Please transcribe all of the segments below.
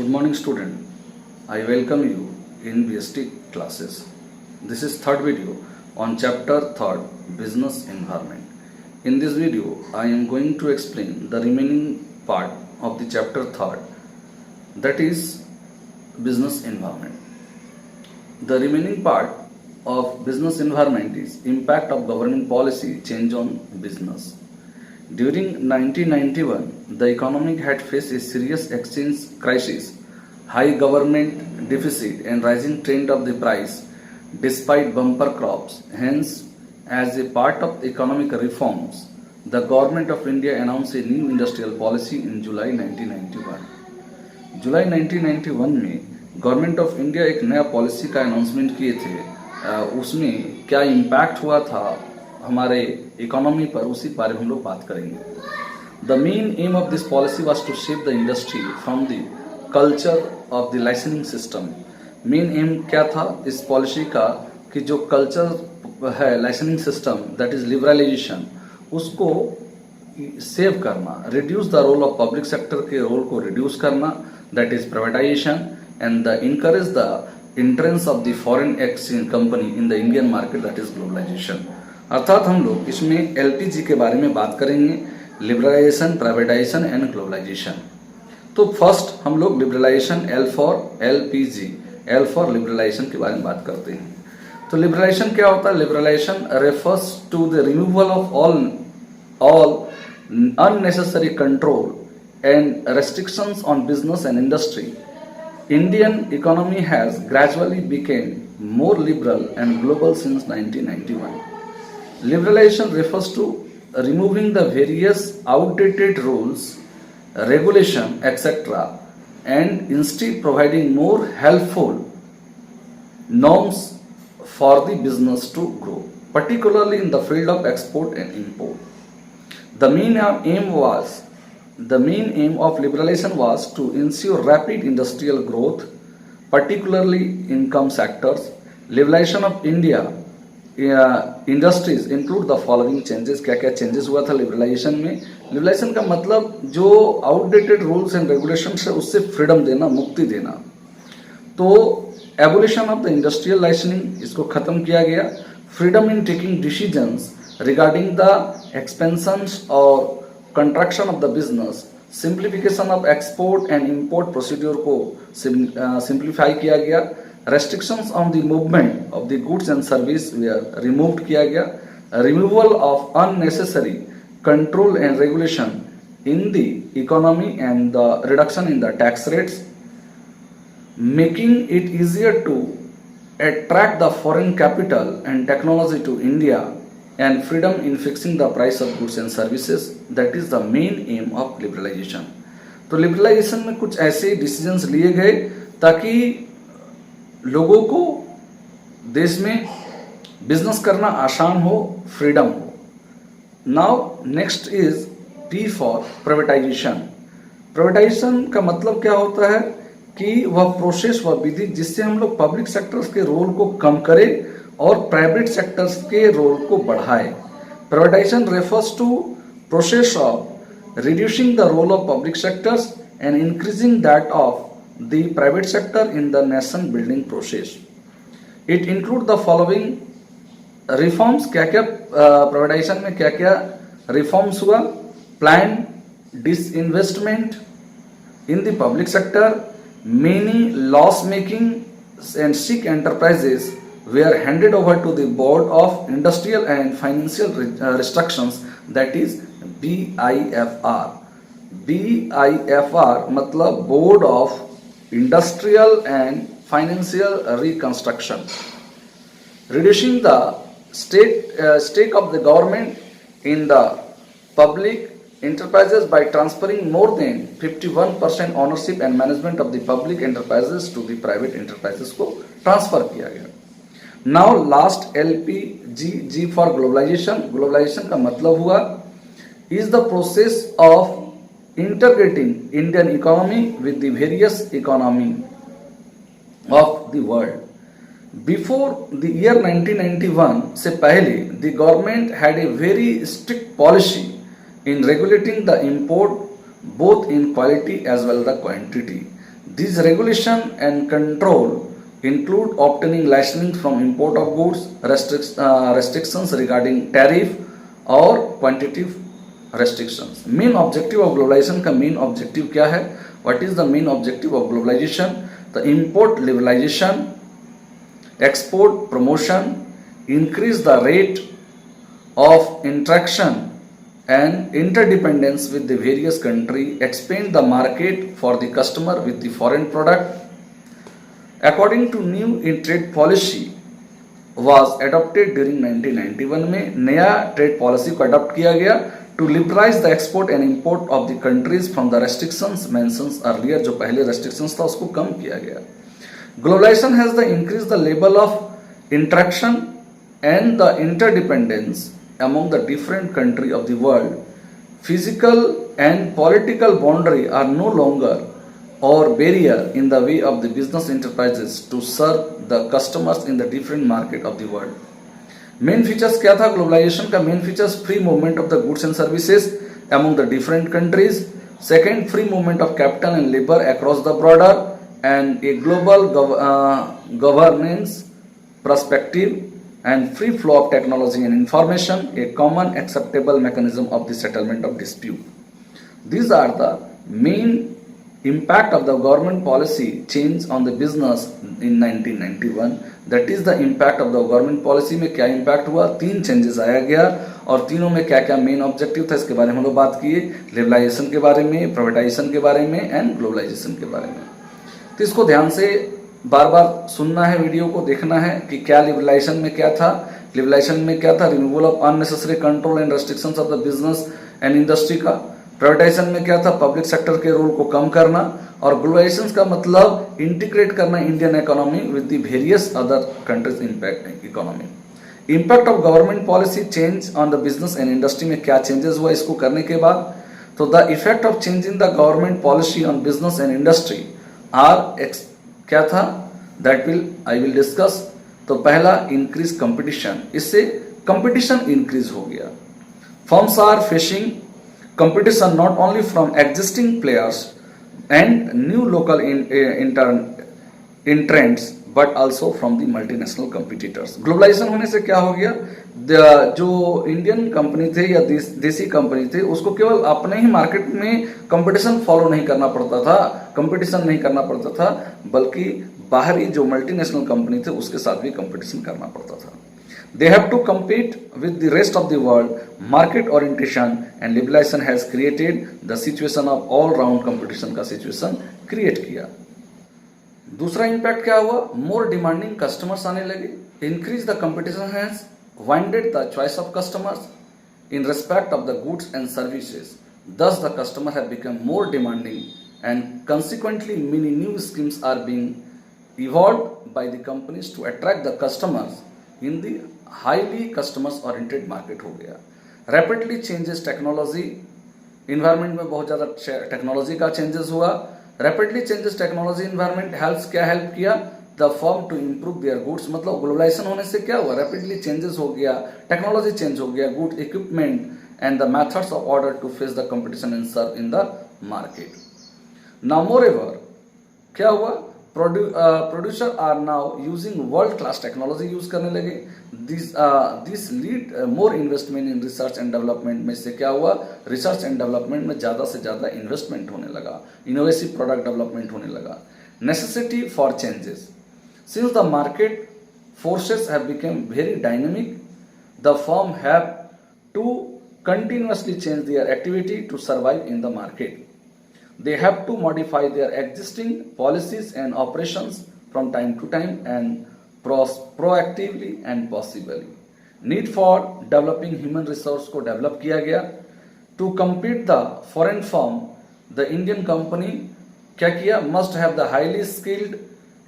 Good morning student. I welcome you in BST classes. This is third video on chapter 3rd business environment. In this video I am going to explain the remaining part of the chapter 3rd, that is business environment. The remaining part of business environment is impact of government policy change on business. During 1991, the economy had faced a serious exchange crisis, high government deficit and rising trend of the price despite bumper crops. Hence, as a part of economic reforms, the government of India announced a new industrial policy in July 1991. जुलाई 1991 में government of India एक नया policy का announcement किए थे। उसमें क्या impact हुआ था हमारे इकोनॉमी पर, उसी बारे में हम लोग बात करेंगे। The main aim of this policy was to shape the industry from the culture of the licensing system. Main aim क्या था इस पॉलिसी का कि जो कल्चर है licensing system, that is liberalization, उसको सेव करना, reduce the role of public sector के रोल को रिड्यूस करना, that is privatization, and the encourage the entrance of the foreign exchange company in the Indian market, that is globalization. अर्थात हम लोग इसमें LPG के बारे में बात करेंगे, लिबरलाइजेशन, प्राइवेटाइजेशन एंड ग्लोबलाइजेशन। तो फर्स्ट हम लोग liberalization, L for LPG, L for liberalization के बारे में बात करते हैं। तो लिबरलाइजेशन क्या होता है? Liberalization refers to the removal of all unnecessary control and restrictions on business and industry. Indian economy has gradually become more liberal and global since 1991. Liberalization refers to removing the various outdated rules, regulation, etc. and instead providing more helpful norms for the business to grow, particularly in the field of export and import. The main aim of liberalization was to ensure rapid industrial growth, particularly income sectors. Liberalization of India industries include the following changes. क्या क्या changes हुआ था liberalisation में? Liberalisation का मतलब जो outdated rules and regulations है उससे फ्रीडम देना, मुक्ति देना। तो abolition of the industrial licensing, इसको खत्म किया गया। Freedom in taking decisions regarding the expansions or contraction of the business, simplification of export and import procedure को simplify किया गया। restrictions on the movement of the goods and service were removed किया गया। removal of unnecessary control and regulation in the economy and the reduction in the tax rates, making it easier to attract the foreign capital and technology to India, and freedom in fixing the price of goods and services, that is the main aim of liberalization. तो liberalisation में कुछ ऐसे decisions लिए गए ताकि लोगों को देश में बिजनेस करना आसान हो, फ्रीडम हो। Now next is P for privatisation. Privatisation का मतलब क्या होता है कि वह प्रोसेस, वह विधि जिससे हम लोग पब्लिक सेक्टर्स के रोल को कम करें और प्राइवेट सेक्टर्स के रोल को बढ़ाए। Privatization refers to process of reducing the role of public sectors and increasing that of the private sector in the nation building process. It include the following reforms. क्या क्या privatization में क्या क्या reforms हुआ? Plan disinvestment in the public sector, many loss making and sick enterprises were handed over to the Board of Industrial and Financial Restrictions, that is BIFR. BIFR मतलब Board of Industrial and Financial Reconstruction. Reducing the stake of the government in the public enterprises by transferring more than 51% ownership and management of the public enterprises to the private enterprises को transfer किया गया। Now last LPG, G for globalization. Globalization का मतलब हुआ is the process of integrating Indian economy with the various economy of the world. Before the year 1991 से पहले the government had a very strict policy in regulating the import both in quality as well as the quantity. These regulation and control include obtaining licensing from import of goods, restrictions regarding tariff और quantitative restrictions. Main objective of globalization का main objective क्या है? What is the main objective of globalization? The import liberalization, export promotion, increase the rate of interaction and interdependence with the various country, expand the market for the customer with the foreign product. According to new trade policy was adopted during 1991 में नया trade policy को adopt किया गया to liberalize the export and import of the countries from the restrictions mentioned earlier. जो पहले restrictions था उसको कम किया गया. Globalization has the increased the level of interaction and the interdependence among the different countries of the world. Physical and political boundary are no longer or barrier in the way of the business enterprises to serve the customers in the different market of the world. Main features क्या था globalization का? Main features free movement of the goods and services among the different countries. Second, free movement of capital and labor across the border and a global governance perspective and free flow of technology and information, a common acceptable mechanism of the settlement of dispute. These are the main impact of the government policy change on the business in 1991. That is the impact of the government policy. में क्या impact हुआ? 3 changes आया गया और तीनों में क्या क्या main objective था इसके बारे में हम लोग बात किए. Liberalization के बारे में, privatization के बारे में and globalization के बारे में. तो इसको ध्यान से बार बार सुनना है, वीडियो को देखना है कि क्या लिबरलाइजेशन में क्या था. लिबरलाइजेशन में क्या था? Removal of unnecessary control and restrictions of the business and industry का. प्राइवेटाइजेशन में क्या था? पब्लिक सेक्टर के रोल को कम करना. और ग्लोबलाइजेशन का मतलब इंटीग्रेट करना Indian economy with the various other countries impact economy. Impact of government policy change on the business and industry में क्या चेंजेस हुआ इसको करने के बाद? तो the effect of change in the government policy on business and industry are क्या था? That will I will discuss. तो पहला इंक्रीज कंपटीशन, इससे कंपटीशन इंक्रीज हो गया. Firms are facing competition not only from existing players and new local entrants but also from the multinational competitors. Globalisation होने से क्या हो गया? जो इंडियन कंपनी थे या देसी कंपनी थे उसको केवल अपने ही मार्केट में कंपटीशन फॉलो नहीं करना पड़ता था, कंपटीशन नहीं करना पड़ता था, बल्कि बाहरी जो मल्टीनेशनल कंपनी थे उसके साथ भी कंपटीशन करना पड़ता था. They have to compete with the rest of the world. Market orientation and liberalization has created the situation of all round competition का सिचुएशन क्रिएट किया. दूसरा इम्पैक्ट क्या हुआ? मोर डिमांडिंग कस्टमर्स आने लगे. Increase the competition has widened the choice of customers in respect of the goods and services. Thus, the customer have become more demanding, and consequently, many new schemes are being evolved by the companies to attract the customers in the highly customers-oriented market हो गया. Rapidly changes technology, environment में बहुत ज़्यादा technology का changes हुआ. Rapidly changes technology environment helps क्या help किया? The firm to improve their goods. मतलब ग्लोबलाइजेशन होने से क्या हुआ? रैपिडली चेंजेस हो गया, टेक्नोलॉजी चेंज हो गया, good equipment and the methods of order to face the competition and serve in the market. Now moreover क्या हुआ? Producer are now using world class technology use करने लगे. This lead more investment in research and development. में से क्या हुआ? Research and development में ज़्यादा से ज़्यादा इन्वेस्टमेंट होने लगा, इनोवेटिव प्रोडक्ट डेवलपमेंट होने लगा. Necessity for changes. Since the market forces have become very dynamic, the firm have to continuously change their activity to survive in the market. They have to modify their existing policies and operations from time to time and proactively and possibly. Need for developing human resource को develop किया गया. To compete the foreign firm, the Indian company क्या किया? Must have the highly skilled,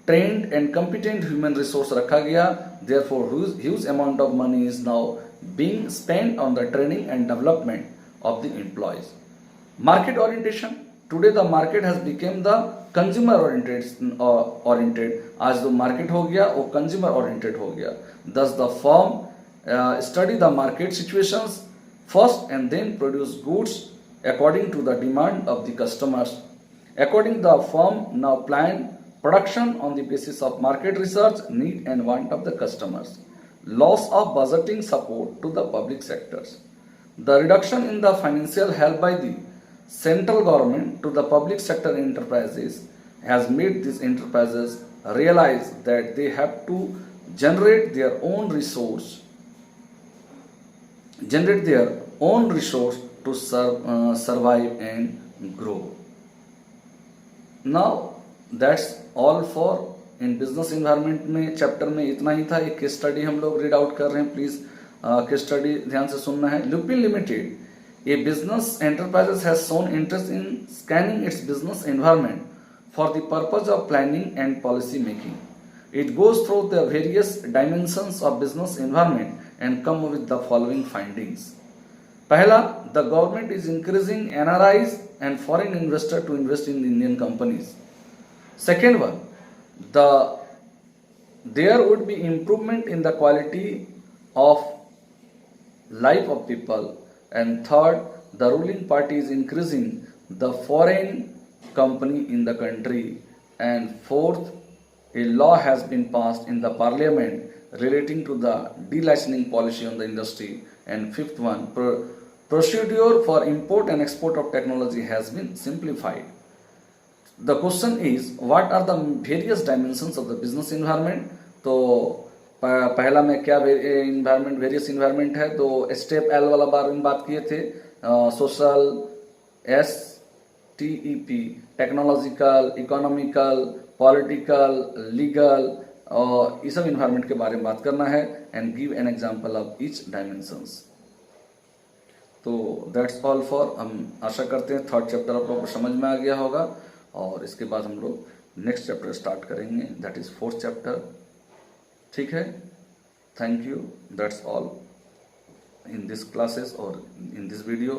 trained and competent human resource रखा गया. Therefore, huge amount of money is now being spent on the training and development of the employees. Market orientation. Today the market has become the consumer oriented. आज जो market हो गया वो consumer oriented हो गया. Thus the firm study the market situations first and then produce goods according to the demand of the customers. According the firm now plan production on the basis of market research, need and want of the customers. Loss of budgeting support to the public sectors. The reduction in the financial help by the central government to the public sector enterprises has made these enterprises realize that they have to generate their own resource to survive and grow. Now that's all for in business environment में chapter में इतना ही था. एक case study हम लोग read out कर रहे हैं, प्लीज केस स्टडी ध्यान से सुनना है. Lupin limited A business enterprises has shown interest in scanning it's business environment for the purpose of planning and policy making. It goes through the various dimensions of business environment and come with the following findings. पहला, the government is encouraging NRIs and foreign investor to invest in Indian companies. Second one, there would be improvement in the quality of life of people. And third, the ruling party is increasing the foreign company in the country. And fourth, a law has been passed in the parliament relating to the delicensing policy on the industry. And fifth one, procedure for import and export of technology has been simplified. The question is, what are the various dimensions of the business environment? तो पहला में क्या environment, various environment है, तो step L वाला बार में बात किए थे, social STEP, technological, economical, political, legal, और इस सब इन्वायरमेंट के बारे में बात करना है. And give an example of each dimensions. तो दैट्स ऑल फॉर. हम आशा करते हैं थर्ड चैप्टर आप लोगों को समझ में आ गया होगा, और इसके बाद हम लोग नेक्स्ट चैप्टर स्टार्ट करेंगे, दैट इज फोर्थ चैप्टर. ठीक है, thank you. That's all in this classes और इन दिस वीडियो.